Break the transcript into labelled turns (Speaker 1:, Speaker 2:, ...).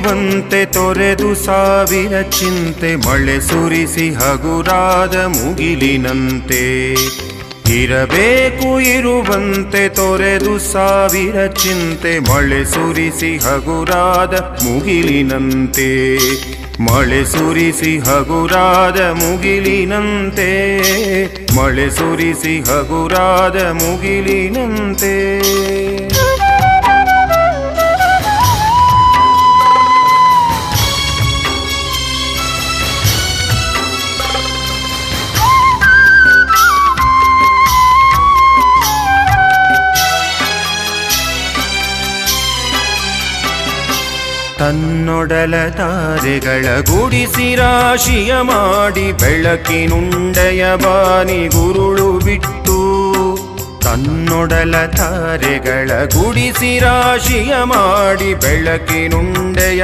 Speaker 1: ಬಂತೆ ತೊರೆದು ಸಾವಿರ ಚಿಂತೆ ಮಳೆ ಸುರಿಸಿ ಹಗುರಾದ ಮುಗಿಲಿನಂತೆ ಇರಬೇಕು ಇರುವಂತೆ ತೊರೆದು ಸಾವಿರ ಚಿಂತೆ ಮಳೆ ಸುರಿಸಿ ಹಗುರಾದ ಮುಗಿಲಿನಂತೆ ಮಳೆ ಸುರಿಸಿ ಹಗುರಾದ ಮುಗಿಲಿನಂತೆ ಮಳೆ ಸುರಿಸಿ ಹಗುರಾದ ಮುಗಿಲಿನಂತೆ ತನ್ನೊಡಲ ತಾರೆಗಳ ಗುಡಿಸಿ ರಾಶಿಯ ಮಾಡಿ ಬೆಳಕಿನುಂಡೆಯ ಬಾನಿ ಗುರುಳು ಬಿಟ್ಟು ತನ್ನೊಡಲ ತಾರೆಗಳ ಗುಡಿಸಿ ರಾಶಿಯ ಮಾಡಿ ಬೆಳಕಿನುಂಡೆಯ